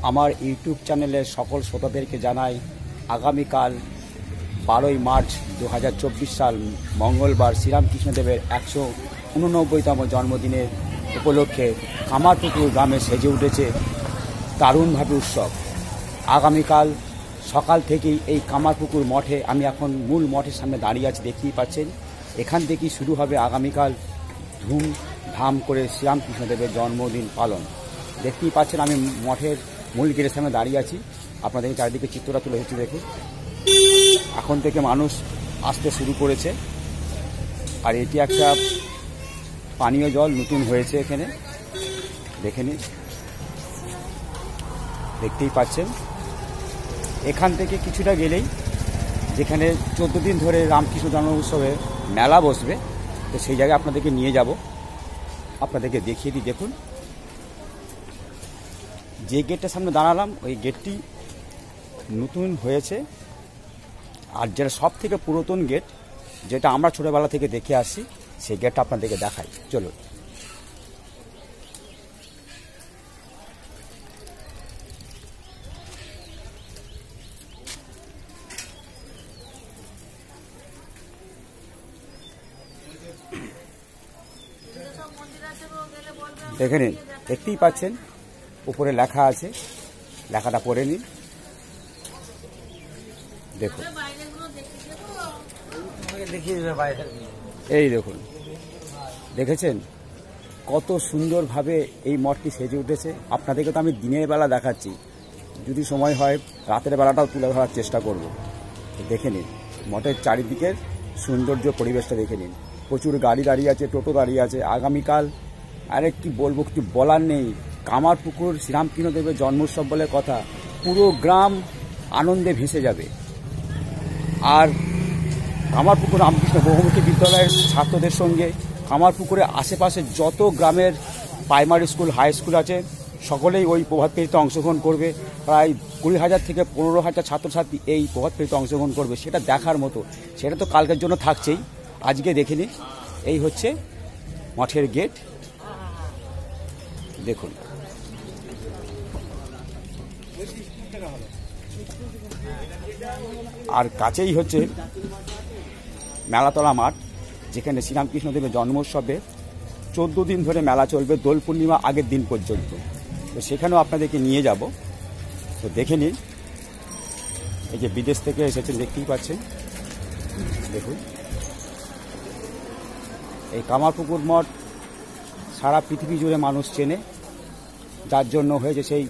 আমার ইউটিউব চ্যানেলের সকল শ্রোতাদেরকে জানাই আগামীকাল 12ই মার্চ 2024 সাল মঙ্গলবার শ্রীরামকৃষ্ণদেবের 189তম জন্মদিনের উপলক্ষে কামারপুকুর গ্রামে সেজে উঠেছে দারুণভাবে উৎসব। আগামীকাল সকাল থেকেই এই কামারপুকুর মঠে, আমি এখন মূল মঠের সামনে দাঁড়িয়ে আছি, দেখতেই পাচ্ছেন। এখান থেকেই শুরু হবে আগামীকাল ধুমধাম করে শ্রীরামকৃষ্ণদেবের জন্মদিন পালন। দেখতেই পাচ্ছেন আমি মঠের মূল গেটের সামনে দাঁড়িয়ে আছি, আপনাদের চারিদিকে চিত্রটা তুলে হচ্ছে দেখুন। এখন থেকে মানুষ আসতে শুরু করেছে। আর এটি একটা পানীয় জল নতুন হয়েছে এখানে, দেখে নিন, দেখতেই পাচ্ছেন। এখান থেকে কিছুটা গেলেই যেখানে 14 দিন ধরে রামকৃষ্ণ জন্ম উৎসবে মেলা বসবে, তো সেই জায়গায় আপনাদেরকে নিয়ে যাব, আপনাদেরকে দেখিয়ে দিই। দেখুন, যে গেটটার সামনে দাঁড়ালাম ওই গেটটি নতুন হয়েছে। আর যেটা সব থেকে পুরাতন গেট, যেটা আমরা ছোটোবেলা থেকে দেখে আসছি, সেই গেটটা আপনাদেরকে দেখাই, চলুন। দেখে নিন, দেখতেই পাচ্ছেন উপরে লেখা আছে, লেখাটা পড়ে নিন। দেখুন, এই দেখুন, দেখেছেন কত সুন্দরভাবে এই মঠটি সেজে উঠেছে। আপনাদেরকে তো আমি দিনের বেলা দেখাচ্ছি, যদি সময় হয় রাতের বেলাটাও তুলে ধরার চেষ্টা করব। দেখে নিন মঠের চারিদিকের সৌন্দর্য পরিবেশটা দেখে নিন। প্রচুর গাড়ি দাঁড়িয়ে আছে, টোটো দাঁড়িয়ে আছে। আগামীকাল আরেকটি বলবো, কিছু বলার নেই, কামারপুকুর শ্রীরামকৃষ্ণদেবের জন্মোৎসব বলে কথা, পুরো গ্রাম আনন্দে ভেসে যাবে। আর কামারপুকুর রামকৃষ্ণ বহুমুখী বিদ্যালয়ের ছাত্রদের সঙ্গে কামারপুকুরের আশেপাশে যত গ্রামের প্রাইমারি স্কুল, হাই স্কুল আছে, সকলেই ওই প্রভাত ফেরিতে অংশগ্রহণ করবে। প্রায় 20,000 থেকে 15,000 ছাত্রছাত্রী এই প্রভাত ফেরিতে অংশগ্রহণ করবে। সেটা দেখার মতো, সেটা তো কালকের জন্য থাকছেই, আজকে দেখে নিন। এই হচ্ছে মঠের গেট, দেখুন। আর কাছেই হচ্ছে মেলাতলা মাঠ, যেখানে শ্রীরামকৃষ্ণদেবের জন্মোৎসবে 14 দিন ধরে মেলা চলবে, দোল পূর্ণিমা আগের দিন পর্যন্ত। তো সেখানেও আপনাদেরকে নিয়ে যাব, তো দেখে নিন। এই যে বিদেশ থেকে এসেছেন, দেখতেই পাচ্ছেন, দেখুন। এই কামারপুকুর মঠ সারা পৃথিবী জুড়ে মানুষ চেনে, যার জন্য হয়েছে সেই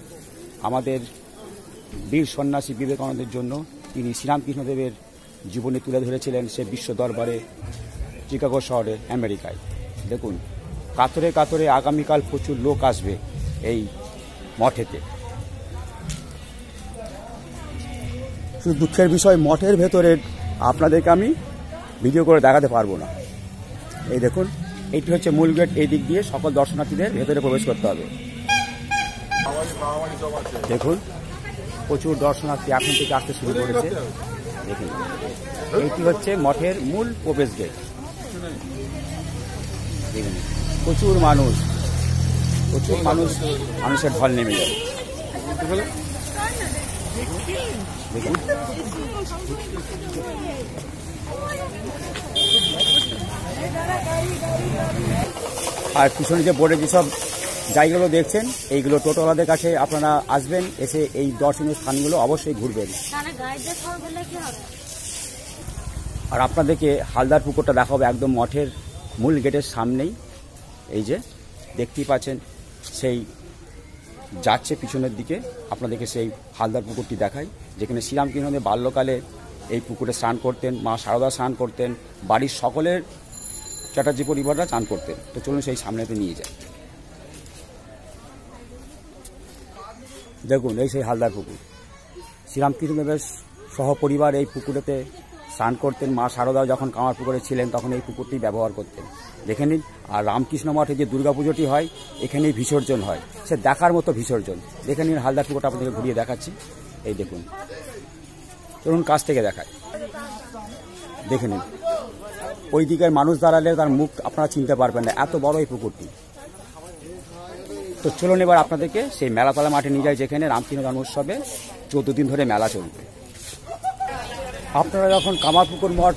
আমাদের বীর সন্ন্যাসী বিবেকানন্দের জন্য। তিনি শ্রীরামকৃষ্ণদেবের জীবনী তুলে ধরেছিলেন সে বিশ্ব দরবারে, চিকাগো শহরে, আমেরিকায়। দেখুন, কাতরে কাতরে আগামীকাল প্রচুর লোক আসবে এই মঠেতে। শুধু দুঃখের বিষয়, মঠের ভেতরে আপনাদেরকে আমি ভিডিও করে দেখাতে পারবো না। এই দেখুন, এইটি হচ্ছে মূল গেট। এই দিক দিয়ে সকল দর্শনার্থীদের ভেতরে প্রবেশ করতে হবে। দেখুন, প্রচুর দর্শনার্থী এখন থেকে আসতে শুরু করেছে। দেখুন, এইটি হচ্ছে মঠের মূল প্রবেশ গেট। দেখুন, প্রচুর মানুষ, মানুষের ঢল নেমে যাবে। দেখুন, আর পিছনে যে বোর্ডে যেসব জায়গাগুলো দেখছেন, এইগুলো টোটোওয়ালাদের কাছে আপনারা আসবেন, এসে এই দর্শনীয় স্থানগুলো অবশ্যই ঘুরবেন। আর আপনাদেরকে হালদার পুকুরটা দেখাবো একদম মঠের মূল গেটের সামনেই। এই যে দেখতেই পাচ্ছেন, সেই যাচ্ছে পিছনের দিকে, আপনাদেরকে সেই হালদার পুকুরটি দেখাই, যেখানে শ্রীরামকৃষ্ণদেব বাল্যকালে এই পুকুরে স্নান করতেন, মা সারদা স্নান করতেন, বাড়ির সকলের চ্যাটার্জি পরিবাররা স্নান করতেন। তো চলুন সেই সামনেতে নিয়ে যাই। দেখুন, এই সেই হালদার পুকুর। শ্রীরামকৃষ্ণদেবের সহপরিবার এই পুকুরেতে স্নান করতেন। মা সারদাও যখন কামারপুকুরে ছিলেন তখন এই পুকুরটি ব্যবহার করতেন, দেখে নিন। আর রামকৃষ্ণ মঠে যে দুর্গাপুজোটি হয়, এখানেই বিসর্জন হয়, সে দেখার মতো বিসর্জন। দেখে নিন, হালদার পুকুরটা আপনাদেরকে ঘুরিয়ে দেখাচ্ছি। এই দেখুন, চলুন কাছ থেকে দেখায়, দেখে নিন। ওই দিকের মানুষ দাঁড়ালে তার মুখ আপনারা চিনতে পারবেন না, এত বড় এই পুকুরটি। তো চলুন এবার আপনাদেরকে সেই মেলাতলা মাঠে নিয়ে যায়, যেখানে রামকৃষ্ণ জন্মোৎসবে 14 দিন ধরে মেলা চলবে। আপনারা যখন কামারপুকুর মঠ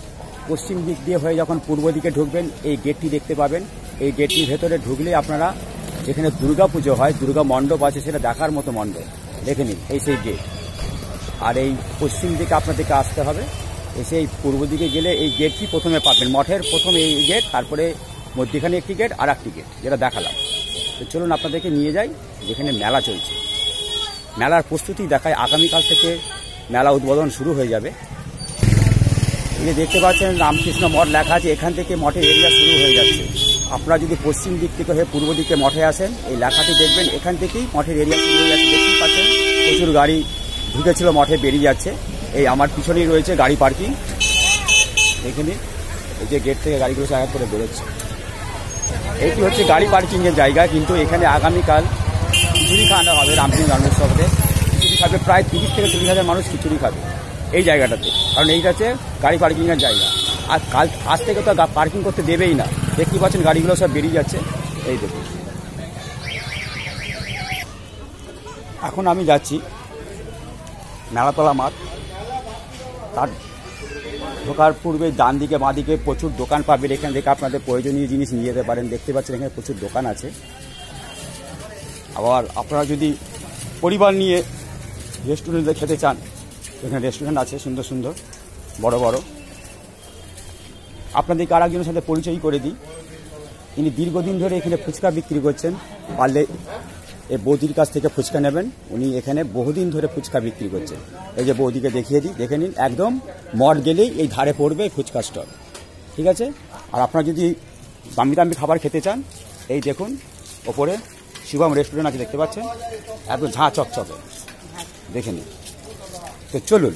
পশ্চিম দিক দিয়ে হয়ে যখন পূর্ব দিকে ঢুকবেন, এই গেটটি দেখতে পাবেন। এই গেটটির ভেতরে ঢুকলে আপনারা যেখানে দুর্গা পুজো হয়, দুর্গা মণ্ডপ আছে, সেটা দেখার মতো মণ্ডপ, দেখে নিন এই সেই গেট। আর এই পশ্চিম দিকে আপনাদেরকে আসতে হবে, এসে এই পূর্ব দিকে গেলে এই গেটটি প্রথমে পাবেন, মঠের প্রথম এই গেট, তারপরে মধ্যখানে একটি গেট আর একটি গেট, যেটা দেখালাম। তো চলুন আপনাদেরকে নিয়ে যাই যেখানে মেলা চলছে। মেলার প্রস্তুতি দেখায়, আগামীকাল থেকে মেলা উদ্বোধন শুরু হয়ে যাবে। এই দেখতে পাচ্ছেন রামকৃষ্ণ মঠ লেখা আছে, এখান থেকে মঠের এরিয়া শুরু হয়ে যাচ্ছে। আপনারা যদি পশ্চিম দিক থেকে হয়ে পূর্ব দিকে মঠে আসেন, এই লেখাটি দেখবেন, এখান থেকেই মঠের এরিয়া শুরু হয়ে যাচ্ছে। দেখতেই পাচ্ছেন প্রচুর গাড়ি ঢুকেছিল মঠে, বেরিয়ে যাচ্ছে। এই আমার পিছনেই রয়েছে গাড়ি পার্কিং, এখানে এই যে গেট থেকে গাড়িগুলো জায়গা করে বেরোচ্ছে, এইটি হচ্ছে গাড়ি পার্কিংয়ের জায়গা। কিন্তু এখানে আগামীকাল খিচুড়ি খাওয়ানো হবে রামকৃষ্ণ জন্মোৎসবে। খিচুড়ি খাবে প্রায় 30 থেকে 40 হাজার মানুষ খিচুড়ি খাবে এই জায়গাটাতে, কারণ এইটা হচ্ছে গাড়ি পার্কিংয়ের জায়গা। আর কাল আজ থেকে তো পার্কিং করতে দেবেই না, দেখতেই পাচ্ছেন গাড়িগুলো সব বেরিয়ে যাচ্ছে। এই দেখুন, এখন আমি যাচ্ছি মেলাতলা মাঠ। তার ঢোকার পূর্বে ডান দিকে বাঁ দিকে প্রচুর দোকান পাবেন, এখান থেকে আপনাদের প্রয়োজনীয় জিনিস নিয়ে যেতে পারেন। দেখতে পাচ্ছেন এখানে প্রচুর দোকান আছে। আবার আপনারা যদি পরিবার নিয়ে রেস্টুরেন্টে খেতে চান, এখানে রেস্টুরেন্ট আছে সুন্দর সুন্দর বড় বড়। আপনাদেরকে আর একজনের সাথে পরিচয় করে দিই, ইনি দীর্ঘদিন ধরে এখানে ফুচকা বিক্রি করছেন। পারলে এই বৌদির কাছ থেকে ফুচকা নেবেন, উনি এখানে বহুদিন ধরে ফুচকা বিক্রি করছেন। এই যে বৌদিকে দেখিয়ে দিই, দেখে নিন, একদম মঠ গেলেই এই ধারে পড়বে ফুচকা স্টল, ঠিক আছে। আর আপনারা যদি দামি দামি খাবার খেতে চান, এই দেখুন ওপরে শিবম রেস্টুরেন্ট আছে, দেখতে পাচ্ছেন, একদম ঝাঁ চকচকে, দেখে নিন। তো চলুন,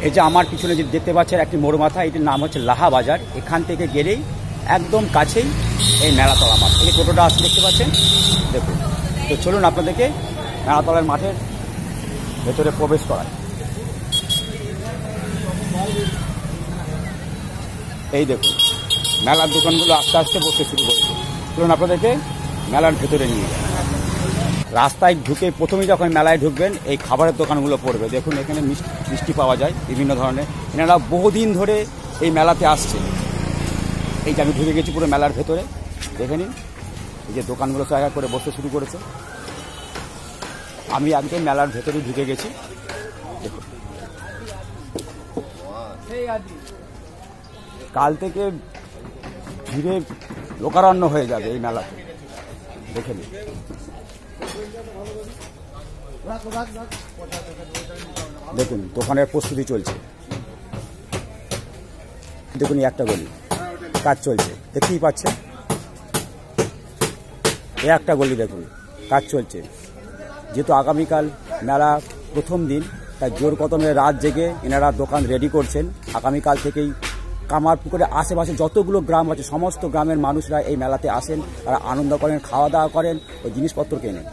এই যে আমার পিছনে যে দেখতে পাচ্ছেন একটি মোড় মাথা, এটির নাম হচ্ছে লাহা বাজার। এখান থেকে গেলেই একদম কাছেই এই মেলাতলা মাঠ, এই টোটোটা আসছে দেখতে পাচ্ছেন, দেখুন। তো চলুন আপনাদেরকে মেলাতলার মাঠের ভেতরে প্রবেশ করায়। এই দেখুন মেলার দোকানগুলো আস্তে আস্তে বসতে শুরু করেছে। চলুন আপনাদেরকে মেলার ভেতরে নিয়ে যায়। রাস্তায় ঢুকে প্রথমেই যখন মেলায় ঢুকবেন, এই খাবারের দোকানগুলো পড়বে। দেখুন এখানে মিষ্টি পাওয়া যায় বিভিন্ন ধরনের। এনারা বহুদিন ধরে এই মেলাতে আসছে। এই যে আমি ঢুকে গেছি পুরো মেলার ভেতরে, দেখে নিন এই যে দোকানগুলো জায়গা করে বসতে শুরু করেছে। আমি একদম মেলার ভেতরে ঢুকে গেছি, দেখুন। কাল থেকে ভিড়ে লোকারণ্য হয়ে যাবে এই মেলাতে, দেখে নিন। দেখুন দোকানের প্রস্তুতি চলছে, দেখুন একটা গলি কাজ চলছে, দেখতেই পাচ্ছেন। এই একটা গলি দেখুন কাজ চলছে। যেহেতু আগামীকাল মেলা প্রথম দিন, তাই জোর কদমে রাত জেগে এনারা দোকান রেডি করছেন। আগামীকাল থেকেই কামারপুকুরে আশেপাশে যতগুলো গ্রাম আছে, সমস্ত গ্রামের মানুষরা এই মেলাতে আসেন, তারা আনন্দ করেন, খাওয়া দাওয়া করেন, ওই জিনিসপত্র কেনেন।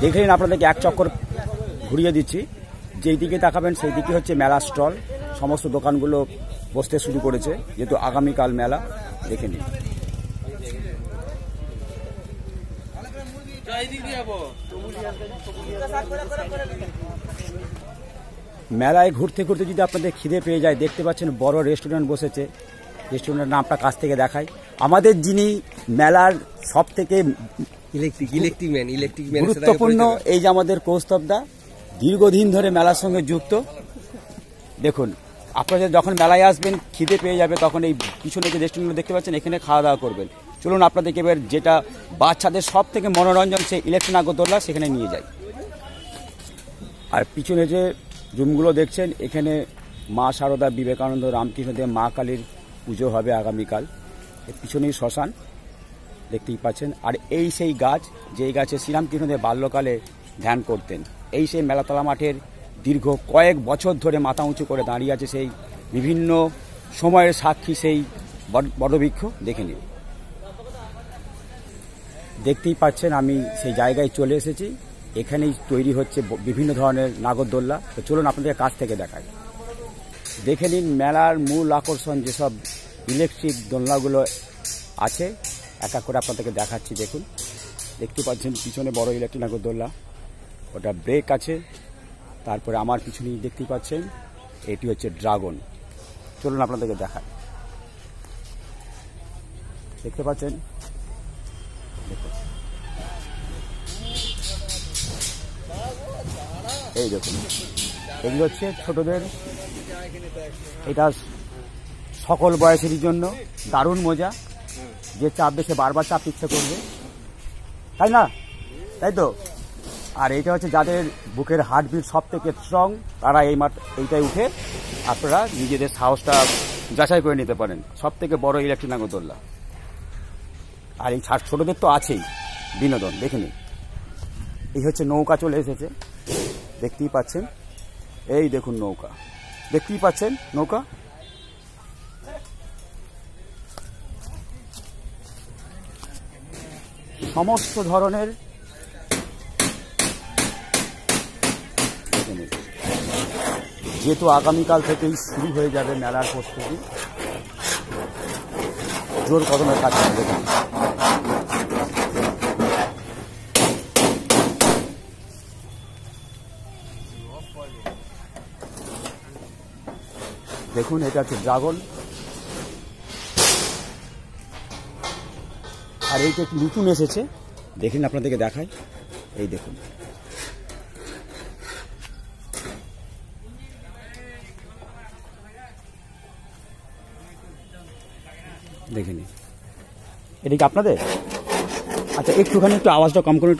দেখলেন আপনাদেরকে এক চক্কর ঘুরিয়ে দিচ্ছি, যেই দিকে তাকাবেন সেই দিকে হচ্ছে মেলা স্টল। সমস্ত দোকানগুলো বসতে শুরু করেছে, যেহেতু আগামীকাল মেলা, দেখে নিন। মেলায় ঘুরতে ঘুরতে যদি আপনাদের খিদে পেয়ে যায়, দেখতে পাচ্ছেন বড় রেস্টুরেন্ট বসেছে। রেস্টুরেন্টের নামটা কাছ থেকে দেখাই। আমাদের যিনি মেলার সব থেকে গুরুত্বপূর্ণ, এই যে আমাদের কৌস্তবদা, দীর্ঘদিন ধরে মেলার সঙ্গে যুক্ত। দেখুন আপনাদের যখন মেলায় আসবেন খিদে পেয়ে যাবে, তখন এই পিছনে যে রেস্টুরেন্ট দেখতে পাচ্ছেন এখানে খাওয়া দাওয়া করবেন। চলুন আপনাদেরকে এবার যেটা বাচ্চাদের সব থেকে মনোরঞ্জন, সেই ইলেকট্রিক নাগরদোল্লা, সেখানে নিয়ে যাই। আর পিছনে যে রুমগুলো দেখছেন, এখানে মা শারদা, বিবেকানন্দ, রামকৃষ্ণদেব, মা কালীর পুজো হবে আগামীকাল। এর পিছনেই শ্মশান, দেখতেই পাচ্ছেন। আর এই সেই গাছ, যেই গাছে শ্রীরামকৃষ্ণদেব বাল্যকালে ধ্যান করতেন। এই সেই মেলাতলা মাঠের দীর্ঘ কয়েক বছর ধরে মাথা উঁচু করে দাঁড়িয়ে আছে সেই বিভিন্ন সময়ের সাক্ষী সেই বটবৃক্ষ, দেখে নিন। দেখতেই পাচ্ছেন আমি সেই জায়গায় চলে এসেছি। এখানেই তৈরি হচ্ছে বিভিন্ন ধরনের নাগরদোল্লা। তো চলুন আপনাদের কাছ থেকে দেখাই, দেখে নিন। মেলার মূল আকর্ষণ যেসব ইলেকট্রিক দোলনাগুলো আছে, এক এক করে আপনাদেরকে দেখাচ্ছি। দেখুন, দেখতে পাচ্ছেন পিছনে বড় ইলেকট্রিক নাগরদোল্লা, ওটা ব্রেক আছে। তারপরে আমার পিছনেই দেখতেই পাচ্ছেন এটি হচ্ছে ড্রাগন। চলুন আপনাদেরকে দেখাই। দেখতে পাচ্ছেন, দেখুন, এই দেখুন, এগুলো হচ্ছে ছোটদের, এটা সকল বয়সেরই জন্য দারুণ মজা। যে চাপবে সে বারবার চাপ ইচ্ছে করবে, তাই না? তাই তো। আর এইটা হচ্ছে যাদের বুকের হার্টবিট সব থেকে স্ট্রং, তারা এইটাই উঠে আপনারা নিজেদের সাহসটা যাচাই করে নিতে পারেন। সব থেকে বড় ইলেকট্রিক নাগরদোল্লা। আর এই ছোটদের তো আছেই বিনোদন। দেখে নিন, এই হচ্ছে নৌকা চলে এসেছে, দেখতেই পাচ্ছেন। এই দেখুন নৌকা, দেখতেই পাচ্ছেন নৌকা। সমস্ত ধরনের যেহেতু আগামীকাল থেকেই শুরু হয়ে যাবে মেলার প্রস্তুতি, জোর কদমের কাজ করবে। দেখুন, এটা হচ্ছে ড্রাগন। আর এইটা একটু নতুন এসেছে, দেখেন আপনাদেরকে দেখাই। এই দেখুন, দেখে নিন। এটা কি আপনাদের? আচ্ছা, একটুখানি একটু আওয়াজটা কম করুন।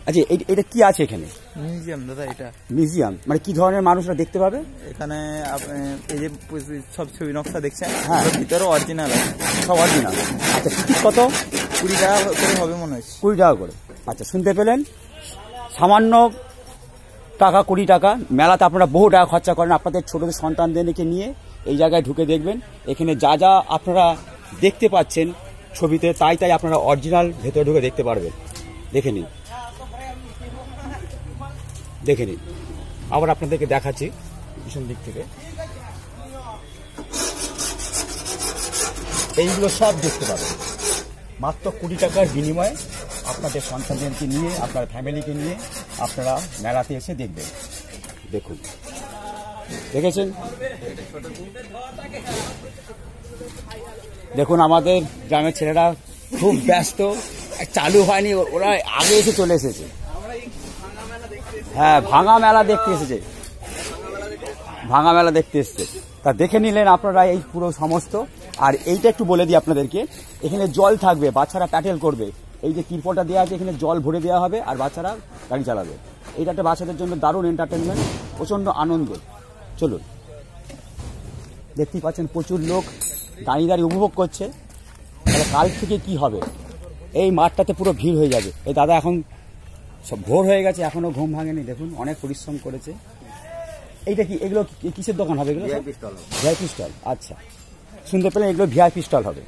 আচ্ছা, এটা কি আছে এখানে? মিউজিয়াম দাদা। এটা মিউজিয়াম মানে কি ধরনের মানুষরা দেখতে পাবে? এখানে এই যে সব ছবি নকশা দেখছেন, হ্যাঁ, ভিতরে অরিজিনাল আছে, সব অরিজিনাল। আচ্ছা, টিকিট কত? 20 টাকা করে হবে মনে হচ্ছে। 20 টাকা করে। আচ্ছা, শুনতে পেলেন, সামান্য টাকা, 20 টাকা। মেলাতে আপনারা বহু টাকা খরচা করেন আপনাদের ছোটদের সন্তানদেরকে নিয়ে এই জায়গায় ঢুকে দেখবেন। এখানে যা যা আপনারা দেখতে পাচ্ছেন ছবিতে, তাই তাই আপনারা অরিজিনাল ভেতরে ঢুকে দেখতে পারবেন। দেখে নিন, দেখে নিন। আবার আপনাদেরকে দেখাচ্ছি পিছন দিক থেকে। এইগুলো সব দেখতে পাবেন মাত্র 20 টাকার বিনিময়ে। আপনাদের সন্তানদেরকে নিয়ে, আপনার ফ্যামিলিকে নিয়ে আপনারা মেলাতে এসে দেখবেন। দেখুন, দেখেছেন? দেখুন, আমাদের গ্রামের ছেলেরা খুব ব্যস্ত, চালু হয়নি, ওরা আগে এসে চলে এসেছে। হ্যাঁ, ভাঙা মেলা দেখতে এসেছে, ভাঙা মেলা দেখতে এসেছে। তা দেখে নিলেন আপনারা এই পুরো সমস্ত। আর এইটা একটু বলে দিই আপনাদেরকে, এখানে জল থাকবে, বাচ্চারা প্যাটেল করবে। এই যে তিরপলটা দেওয়া আছে, এখানে জল ভরে দেওয়া হবে আর বাচ্চারা গাড়ি চালাবে। এইটা একটা বাচ্চাদের জন্য দারুণ এন্টারটেনমেন্ট, প্রচণ্ড আনন্দ। চলুন, দেখতেই পাচ্ছেন প্রচুর লোক দাঁড়িয়ে দাঁড়িয়ে উপভোগ করছে। তাহলে কাল থেকে কি হবে, এই মাঠটাতে পুরো ভিড় হয়ে যাবে। এই দাদা এখন সব ভোর হয়ে গেছে, এখনো ঘুম ভাঙেনি। দেখুন, অনেক পরিশ্রম করেছে। এইটা কি, এগুলো কিসের দোকান হবে? এগুলো ভিআইপি স্টল। আচ্ছা, শুনতে পেলেন, এগুলো ভিআইপি স্টল হবে।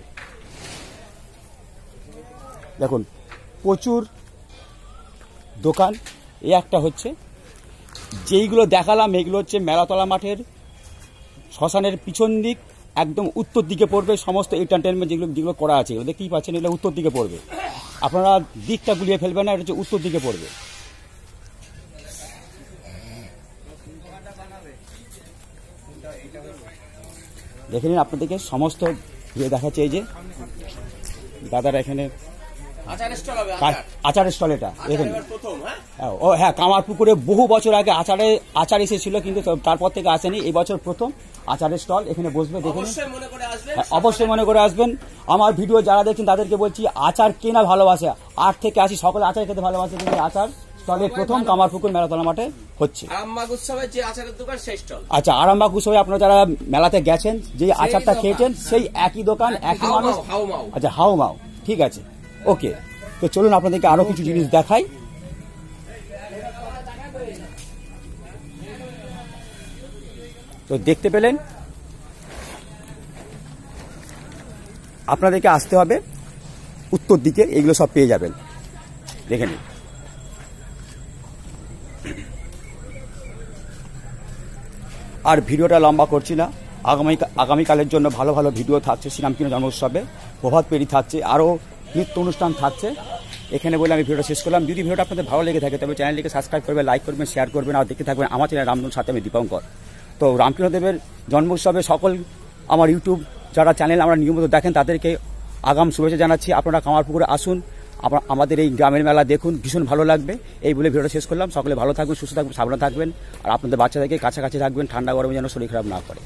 দেখুন, প্রচুর দোকান। এই একটা হচ্ছে, যেইগুলো দেখালাম এইগুলো হচ্ছে মেলাতলা মাঠের শ্মশানের পিছন দিক, একদম উত্তর দিকে পড়বে। সমস্ত এন্টারটেনমেন্ট যেগুলো করা আছে, এগুলো দেখতেই পাচ্ছেন, এগুলো উত্তর দিকে পড়বে। আপনারা দিকটা গুলিয়ে ফেলবেন না, এটা হচ্ছে উত্তর দিকে পড়বে। দেখে নিন, আপনাদেরকে সমস্ত ইয়ে দেখাচ্ছে। এই যে দাদারা এখানে আচারের স্টল, এটা এখানে। ও হ্যাঁ, কামারপুকুরে বহু বছর আগে আচার এসেছিল, কিন্তু তারপর থেকে আসেনি। এই বছর প্রথম আচারের স্টল এখানে বসবে। দেখুন, অবশ্যই মনে করে আসবেন। আমার ভিডিও যারা দেখছেন তাদেরকে বলছি, আচার কেনা ভালোবাসে, 8 থেকে 80 সকলে আচার খেতে ভালোবাসে, কিন্তু আচার স্টলে প্রথম কামারপুকুর মেলাতলা মাঠে হচ্ছে। আচ্ছা, আরামবাগ উৎসবে আপনারা যারা মেলাতে গেছেন, যে আচারটা খেয়েছেন, সেই একই দোকান, একই মানুষ। আচ্ছা, হাউ মাউ, ঠিক আছে, ওকে। তো চলুন আপনাদেরকে আরো কিছু জিনিস দেখাই। তো দেখতে পেলেন, আপনাদেরকে আসতে হবে উত্তর দিকে, এগুলো সব পেয়ে যাবেন। দেখে নিন। আর ভিডিওটা লম্বা করছি না, আগামীকালের জন্য ভালো ভালো ভিডিও থাকছে। শ্রীরামকৃষ্ণ জন্মোৎসবে প্রভাত পেরি থাকছে, আরও নৃত্য অনুষ্ঠান থাকছে। এখানে বলে আমি ভিডিওটা শেষ করলাম। যদি ভিডিওটা আপনাদের ভালো লেগে থাকে তবে চ্যানেলটিকে সাবস্ক্রাইব করবেন, লাইক করবেন, শেয়ার করবেন আর দেখতে থাকবেন আমার চ্যানেল রামধন, সাথে আমি দীপঙ্কর। তো রামকৃষ্ণদেবের জন্মোৎসবে সকল আমার ইউটিউব যারা চ্যানেল আমরা নিয়মিত দেখেন তাদেরকে আগাম শুভেচ্ছা জানাচ্ছি। আপনারা কামারপুকুরে আসুন, আমাদের এই গ্রামের মেলা দেখুন, ভীষণ ভালো লাগবে। এই বলে ভিডিওটা শেষ করলাম। সকলে ভালো থাকবেন, সুস্থ থাকবেন, সাবধানে থাকবেন আর আপনাদের বাচ্চাদেরকে কাছাকাছি থাকবেন, ঠান্ডা গরমে যেন শরীর খারাপ না করে।